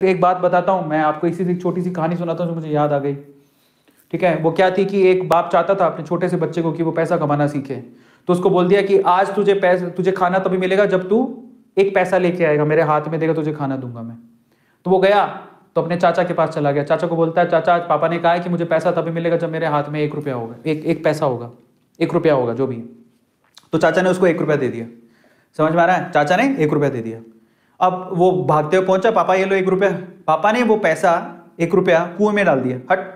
एक बात बताता हूं मैं आपको, इसी से एक छोटी सी कहानी सुनाता हूं जो मुझे याद आ गई। ठीक है, वो क्या थी कि एक बाप चाहता था अपने छोटे से बच्चे को कि वो पैसा कमाना सीखे। तो उसको बोल दिया कि आज तुझे खाना तभी मिलेगा जब तू एक पैसा लेके आएगा, मेरे हाथ में देगा, तुझे खाना दूंगा मैं। तो वो गया तो अपने चाचा के पास चला गया। चाचा को बोलता है, चाचा आज पापा ने कहा है कि मुझे पैसा तभी मिलेगा जब मेरे हाथ में 1 रुपया होगा, एक पैसा होगा, 1 रुपया होगा जो भी है। तो चाचा ने उसको 1 रुपया दे दिया। समझ में आ रहा है? चाचा ने 1 रुपया दे दिया। अब वो भागते हुए पहुंचा, पापा ये लो 1 रुपया। पापा ने वो पैसा 1 रुपया कुएं में डाल दिया, हट।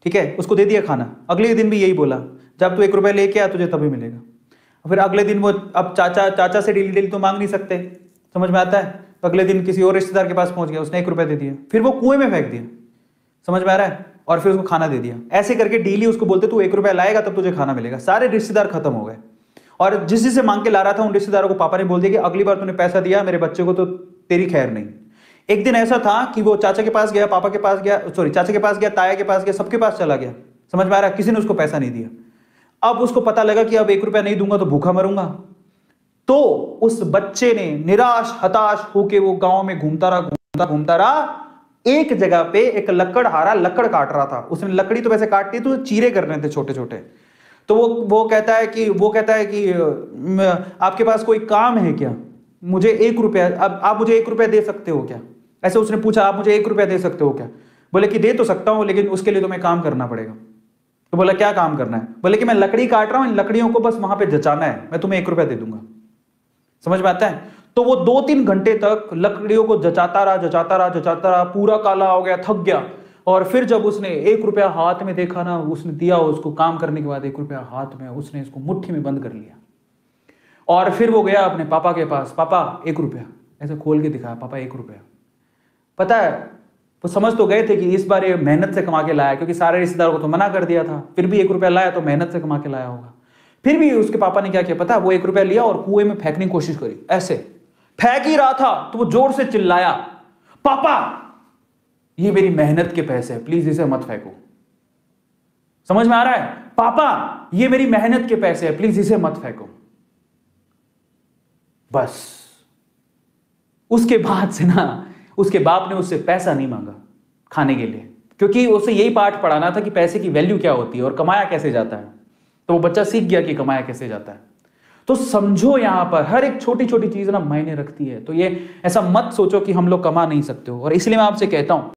ठीक है, उसको दे दिया खाना। अगले दिन भी यही बोला, जब तू 1 रुपया लेके आ तुझे तभी मिलेगा। फिर अगले दिन वो, अब चाचा से डेली डेली तो मांग नहीं सकते, समझ में आता है? तो अगले दिन किसी और रिश्तेदार के पास पहुंच गया, उसने 1 रुपया दे दिया, फिर वो कुएं में फेंक दिया। समझ में आ रहा है? और फिर उसको खाना दे दिया। ऐसे करके डेली उसको बोलते तू 1 रुपया लाएगा तब तुझे खाना मिलेगा। सारे रिश्तेदार खत्म हो गए, और जिस से मांग के ला रहा था उन रिश्तेदारों को पापा ने बोल दिया कि अगली बार तूने पैसा दिया मेरे बच्चे को तो तेरी खैर नहीं। एक दिन ऐसा था कि वो चाचा के पास गया, पापा के पास गया, सॉरी चाचा के पास गया, ताया के पास गया, सबके पास चला गया। समझ में आ रहा है? किसी ने उसको पैसा नहीं दिया। अब उसको पता लगा कि अब 1 रुपया नहीं दूंगा तो भूखा मरूंगा। तो उस बच्चे ने निराश हताश होके वो गांव में घूमता रहा। एक जगह पे एक लकड़हारा लकड़ काट रहा था। उसने लकड़ी तो वैसे काटती तो चीरे करने थे छोटे छोटे। तो वो कहता है कि आपके पास कोई काम है क्या? मुझे 1 रुपया, अब आप मुझे 1 रुपया दे सकते हो क्या? ऐसे उसने पूछा, आप मुझे 1 रुपया दे सकते हो क्या? बोले कि दे तो सकता हूं लेकिन उसके लिए तुम्हें काम करना पड़ेगा। तो बोला क्या काम करना है? बोले कि मैं लकड़ी काट रहा हूं, इन लकड़ियों को बस वहां पे जचाना है, मैं तुम्हें 1 रुपया दे दूंगा। समझ में आता है? तो वो 2-3 घंटे तक लकड़ियों को जचाता रहा, पूरा काला हो गया, थक गया। और फिर जब उसने 1 रुपया हाथ में देखा ना, उसने दिया उसको काम करने के बाद 1 रुपया हाथ में, उसने इसको मुट्ठी में बंद कर लिया। और फिर वो गया अपने पापा के पास, पापा 1 रुपया, ऐसे खोल के दिखाया, पापा 1 रुपया। पता है वो समझ तो गए थे कि इस बार ये मेहनत से कमा के लाया, क्योंकि सारे रिश्तेदारों को तो मना कर दिया था, फिर भी 1 रुपया लाया तो मेहनत से कमा के लाया होगा। फिर भी उसके पापा ने क्या किया पता है? वो 1 रुपया लिया और कुएं में फेंकने की कोशिश करी। ऐसे फेंक ही रहा था तो वो जोर से चिल्लाया, पापा ये मेरी मेहनत के पैसे हैं, प्लीज इसे मत फेंको। समझ में आ रहा है? पापा ये मेरी मेहनत के पैसे हैं, प्लीज इसे मत फेंको। बस उसके बाद से ना उसके बाप ने उससे पैसा नहीं मांगा खाने के लिए, क्योंकि उसे यही पाठ पढ़ाना था कि पैसे की वैल्यू क्या होती है और कमाया कैसे जाता है। तो वो बच्चा सीख गया कि कमाया कैसे जाता है। तो समझो यहां पर हर एक छोटी छोटी चीज ना मायने रखती है। तो ये ऐसा मत सोचो कि हम लोग कमा नहीं सकते हो। और इसलिए मैं आपसे कहता हूं